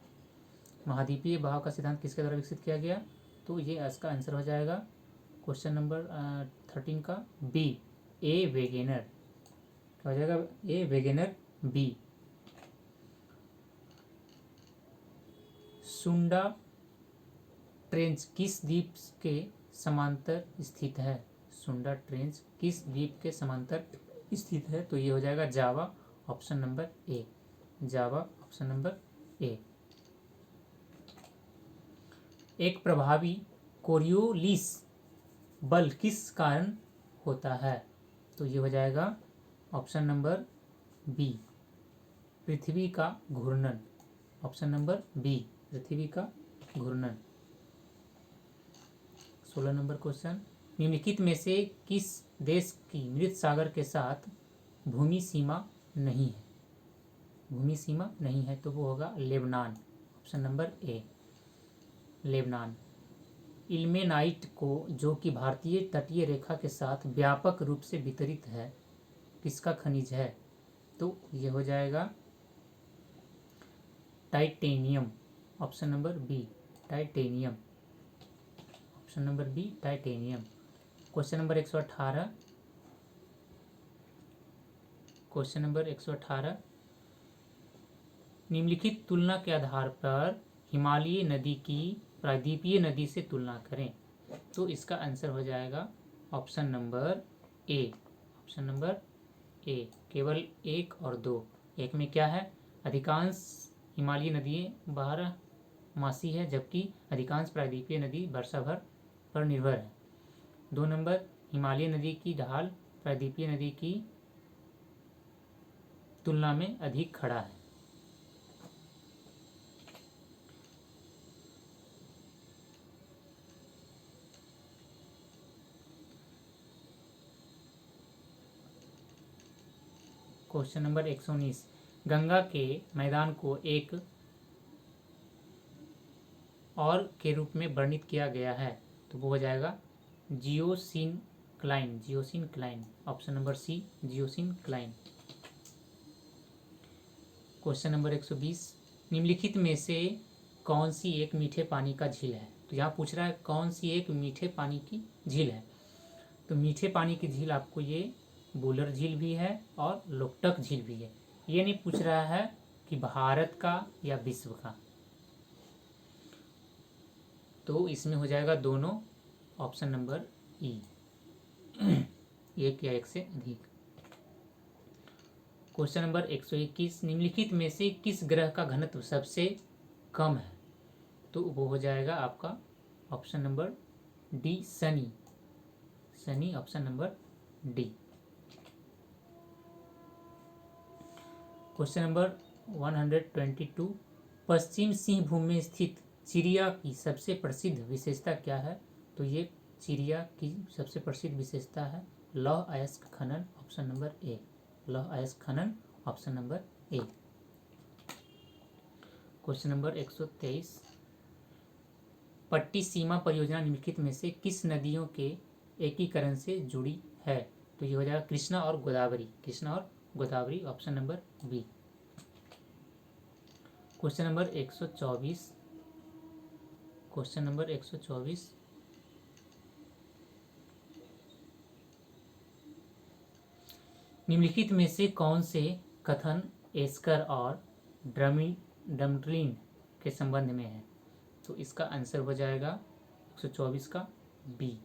महाद्वीपीय बहाव का सिद्धांत किसके द्वारा विकसित किया गया? तो ये इसका आंसर हो जाएगा क्वेश्चन नंबर 13 का बी, ए वेगेनर। क्या हो जाएगा? ए वेगेनर, बी। सुंडा ट्रेंच किस द्वीप के समांतर स्थित है? सुंडा ट्रेंच किस द्वीप के समांतर स्थित है? तो ये हो जाएगा Java. Option number A, Java. Option number A. एक प्रभावी कोरियोलिस बल किस कारण होता है? तो ये हो जाएगा ऑप्शन नंबर बी, पृथ्वी का घूर्णन। ऑप्शन नंबर बी, पृथ्वी का घूर्णन। 16 नंबर क्वेश्चन, निम्नलिखित में से किस देश की मृत सागर के साथ भूमि सीमा नहीं है? भूमि सीमा नहीं है तो वो होगा लेबनान। ऑप्शन नंबर ए, लेबनान। इल्मेनाइट को, जो कि भारतीय तटीय रेखा के साथ व्यापक रूप से वितरित है, किसका खनिज है? तो ये हो जाएगा titanium. Option number B, titanium. Option number B, titanium. Question number 118, question number 118, निम्नलिखित तुलना के आधार पर हिमालयी नदी की प्रायद्वीपीय नदी से तुलना करें। तो इसका आंसर हो जाएगा option number A. Option number ए, केवल 1 और 2। एक में क्या है? अधिकांश हिमालयी नदियाँ 12 मासी है, जबकि अधिकांश प्रायद्वीपीय नदी वर्षा भर पर निर्भर है। 2 नंबर, हिमालयी नदी की ढाल प्रायद्वीपीय नदी की तुलना में अधिक खड़ा है। क्वेश्चन नंबर 119, गंगा के मैदान को एक और के रूप में वर्णित किया गया है, तो वो हो जाएगा geosyncline. Geosyncline. Option number C, geosyncline. Question number 120, निम्नलिखित में से कौन सी एक मीठे पानी का झील है? तो यहाँ पूछ रहा है कौन सी एक मीठे पानी की झील है। तो मीठे पानी की झील आपको ये बुलर झील भी है और लोकटक झील भी है। ये नहीं पूछ रहा है कि भारत का या विश्व का, तो इसमें हो जाएगा दोनों। ऑप्शन नंबर ई, एक या एक से अधिक। क्वेश्चन नंबर 121, निम्नलिखित में से किस ग्रह का घनत्व सबसे कम है? तो वो हो जाएगा आपका option number D, Shani. Shani. Option number D. Question number 122, पश्चिम सिंहभूम में स्थित चिड़िया की सबसे प्रसिद्ध विशेषता क्या है? तो ये चिड़िया की सबसे प्रसिद्ध विशेषता है लौह अयस्क खनन। ऑप्शन नंबर ए, लौह अयस्क खनन। Option number A. Question number 123, पट्टी सीमा परियोजना निम्नलिखित में से किस नदियों के एकीकरण से जुड़ी है? तो ये हो जाएगा कृष्णा और गोदावरी। कृष्णा और Godavari. Option number B. Question number 124, question number 124, निम्नलिखित में से कौन से कथन एस्कर और डमर्लिन के संबंध में है? तो इसका आंसर हो जाएगा 124 का बी,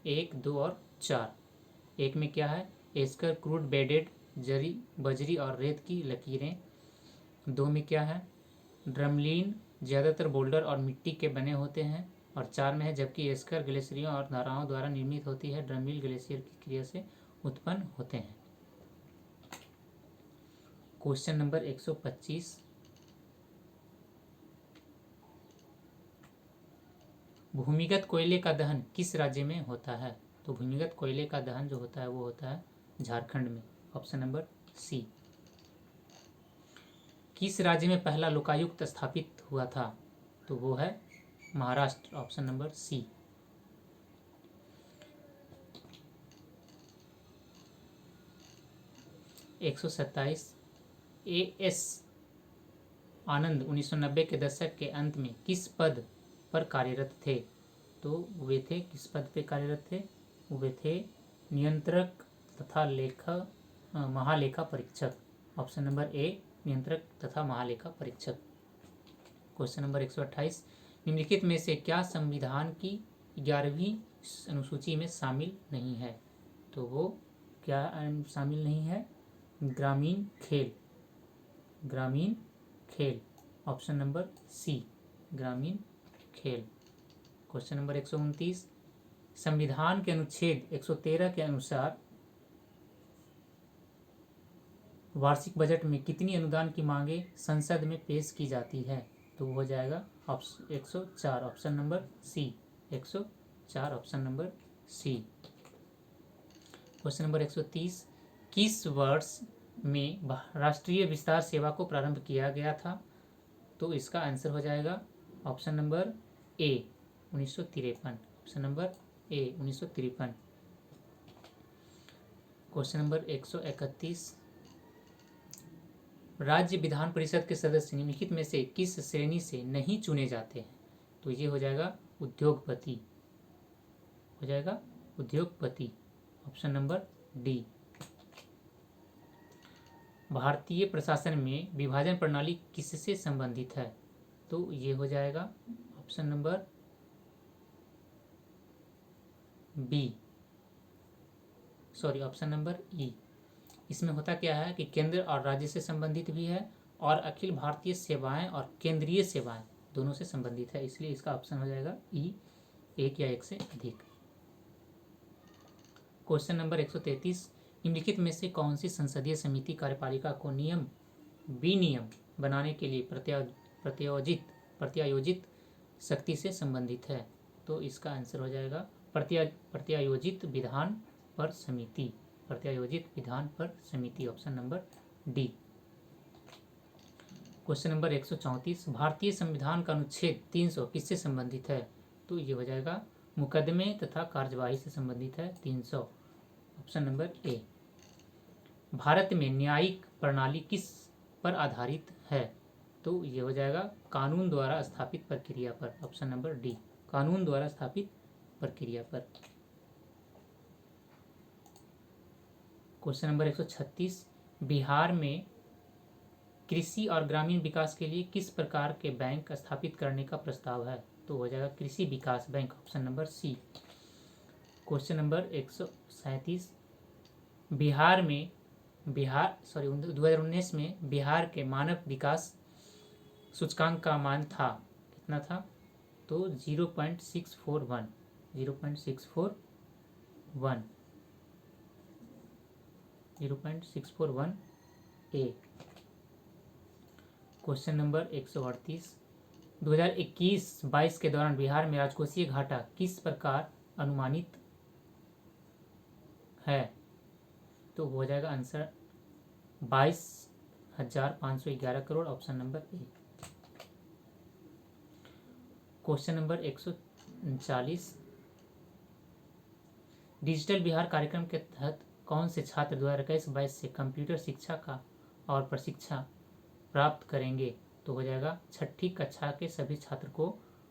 1, 2 और 4। एक में क्या है? एस्कर क्रूड बेडेड जरी बजरी और रेत की लकीरें। 2 में क्या है? ड्रमलीन ज़्यादातर बोल्डर और मिट्टी के बने होते हैं। और 4 में है, जबकि एस्कर ग्लेशियरों और धाराओं द्वारा निर्मित होती है, ड्रमलीन ग्लेशियर की क्रिया से उत्पन्न होते हैं। क्वेश्चन नंबर 125, भूमिगत कोयले का दहन किस राज्य में होता है? तो भूमिगत कोयले का दहन जो होता है वो होता है झारखंड में, ऑप्शन नंबर सी। किस राज्य में पहला लोकायुक्त स्थापित हुआ था? तो वो है महाराष्ट्र, ऑप्शन नंबर सी। एक 127, A.S. आनंद 1990 के दशक के अंत में किस पद पर कार्यरत थे? तो वे थे, किस पद पे कार्यरत थे? वे थे नियंत्रक तथा महालेखा परीक्षक, ऑप्शन नंबर ए, नियंत्रक तथा महालेखा परीक्षक। क्वेश्चन नंबर 128, निम्नलिखित में से क्या संविधान की 11वीं अनुसूची में शामिल नहीं है? तो वो क्या शामिल नहीं है? ग्रामीण खेल, ग्रामीण खेल, ऑप्शन नंबर सी, ग्रामीण खेल। क्वेश्चन नंबर 129, संविधान के अनुच्छेद 113 के अनुसार वार्षिक बजट में कितनी अनुदान की मांगे संसद में पेश की जाती है? तो वो हो जाएगा 104, option number C, 104, option number C. Question number 130, किस वर्ष में राष्ट्रीय विस्तार सेवा को प्रारंभ किया गया था? तो इसका आंसर हो जाएगा ऑप्शन नंबर ए, 1953, ऑप्शन नंबर ए, 1953। क्वेश्चन नंबर 131, राज्य विधान परिषद के सदस्य निम्नलिखित में से किस श्रेणी से नहीं चुने जाते हैं? तो ये हो जाएगा उद्योगपति, हो जाएगा उद्योगपति, ऑप्शन नंबर डी। भारतीय प्रशासन में विभाजन प्रणाली किससे संबंधित है? तो ये हो जाएगा option number B, sorry, option number E. इसमें होता क्या है कि केंद्र और राज्य से संबंधित भी है और अखिल भारतीय सेवाएं और केंद्रीय सेवाएं दोनों से संबंधित है, इसलिए इसका ऑप्शन हो जाएगा ई, एक या एक से अधिक। क्वेश्चन नंबर 133, निम्नलिखित में से कौन सी संसदीय समिति कार्यपालिका को विनियम बनाने के लिए प्रत्यायोजित शक्ति से संबंधित है? तो इसका आंसर हो जाएगा प्रत्यायोजित विधान पर समिति, प्रत्यायोजित विधान पर समिति, option number D. Question number 134, भारतीय संविधान का अनुच्छेद 300 किससे संबंधित है? तो ये हो जाएगा मुकदमे तथा कार्यवाही से संबंधित है, 300, ऑप्शन नंबर ए। भारत में न्यायिक प्रणाली किस पर आधारित है? तो ये हो जाएगा कानून द्वारा स्थापित प्रक्रिया पर, ऑप्शन नंबर डी, कानून द्वारा स्थापित प्रक्रिया पर। क्वेश्चन नंबर 136, बिहार में कृषि और ग्रामीण विकास के लिए किस प्रकार के बैंक स्थापित करने का प्रस्ताव है? तो हो जाएगा Krishi Vikas bank, option number C. Question number 137, 2019 में बिहार के मानव विकास सूचकांक का मान था, कितना था? तो 0.641, 0.641 ए। क्वेश्चन नंबर 138, 2021-22 के दौरान बिहार में राजकोषीय घाटा किस प्रकार अनुमानित है? तो हो जाएगा answer 22,511 crore, option number A. Question number 139, digital Bihar कार्यक्रम के तहत कौन से छात्र 2021-22 से कंप्यूटर शिक्षा का और प्रशिक्षण प्राप्त करेंगे? तो हो जाएगा 6ठी कक्षा के सभी छात्र को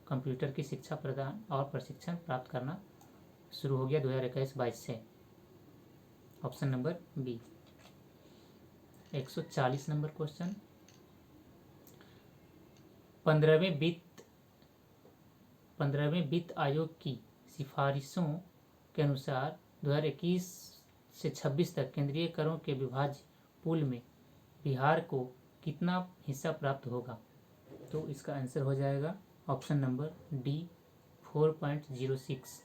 कंप्यूटर की शिक्षा प्रदान और प्रशिक्षण प्राप्त करना शुरू हो गया 2021-22 से। Option number B. 140 number question, 15वें वित्त आयोग की सिफारिशों के अनुसार 2021 से 26 तक केंद्रीय करों के विभाज्य पूल में बिहार को कितना हिस्सा प्राप्त होगा? तो इसका आंसर हो जाएगा option number D 4.06।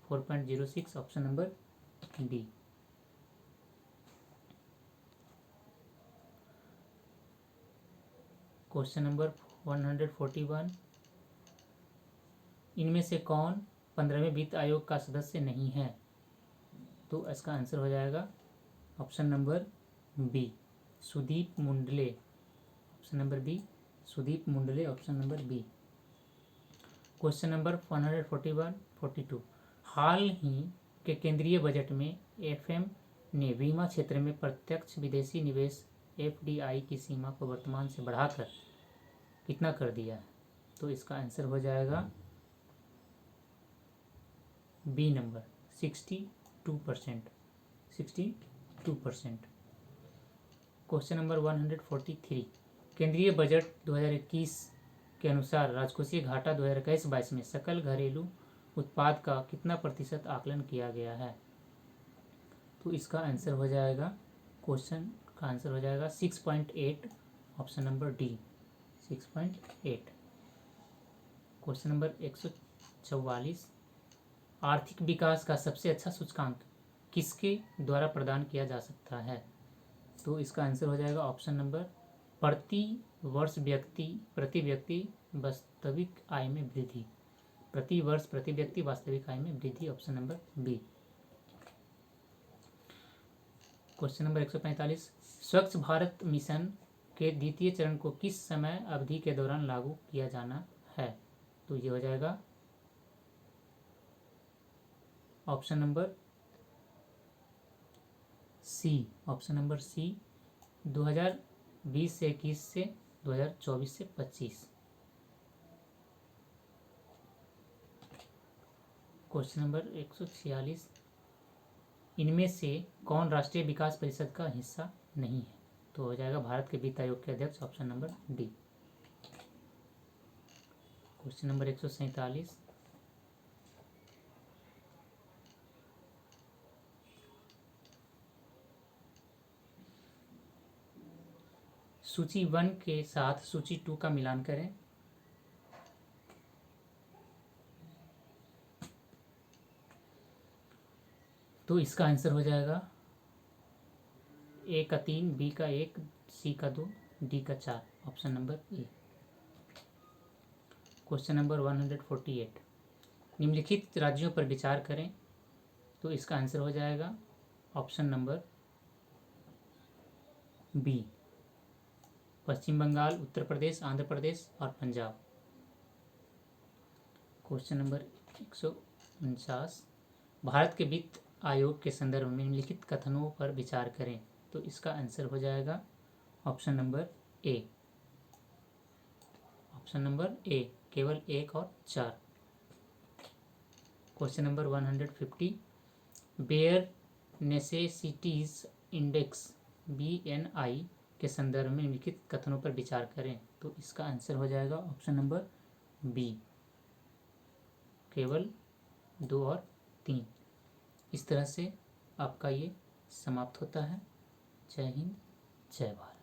4.06 option number D. Question number 141, इनमें से कौन 15वें वित्त आयोग का सदस्य नहीं है? तो इसका आंसर हो जाएगा option number B Sudeep Mundle. Option number B Sudeep Mundle, option number B. Question number 142, हाल ही के केंद्रीय बजट में एफएम ने बीमा क्षेत्र में प्रत्यक्ष विदेशी निवेश एफडीआई की सीमा को वर्तमान से बढ़ाकर कितना कर दिया है? तो इसका आंसर हो जाएगा बी नंबर 62%। 62%। क्वेश्चन नंबर 143, केंद्रीय बजट 2021 के अनुसार राजकोषीय घाटा 2021-22 में सकल घरेलू उत्पाद का कितना प्रतिशत आकलन किया गया है? तो इसका आंसर हो जाएगा, क्वेश्चन का आंसर हो जाएगा 6.8, option number D 6.8। Question number 144, आर्थिक विकास का सबसे अच्छा सूचकांक किसके द्वारा प्रदान किया जा सकता है? तो इसका आंसर हो जाएगा ऑप्शन नंबर प्रति व्यक्ति वास्तविक आय में वृद्धि। प्रति वर्ष प्रति व्यक्ति वास्तविक आय में वृद्धि, option number B. Question number 145, Swachh Bharat mission के द्वितीय चरण को किस समय अवधि के दौरान लागू किया जाना है? तो ये हो जाएगा option number C. Option number C 2020 से 21 से 2024 से 25। क्वेश्चन नंबर 146, इनमें से कौन राष्ट्रीय विकास परिषद का हिस्सा नहीं है? तो हो जाएगा भारत के वित्त आयोग के अध्यक्ष, option number D. Question number 147, सूची 1 के साथ सूची 2 का मिलान करें। तो इसका आंसर हो जाएगा ए का 3, बी का 1, सी का 2, डी का 4, option number A. Question number 148, निम्नलिखित राज्यों पर विचार करें। तो इसका आंसर हो जाएगा ऑप्शन नंबर बी पश्चिम बंगाल, उत्तर प्रदेश, आंध्र प्रदेश और पंजाब। क्वेश्चन नंबर 149, भारत के वित्त आयोग के संदर्भ में निम्नलिखित कथनों पर विचार करें। तो इसका आंसर हो जाएगा option number A. Option number ए केवल 1 और 4। Question number 150, bear necessities index BNI के संदर्भ में निम्नलिखित कथनों पर विचार करें। तो इसका आंसर हो जाएगा ऑप्शन नंबर बी केवल 2 और 3। इस तरह से आपका ये समाप्त होता है। जय हिंद, जय भारत।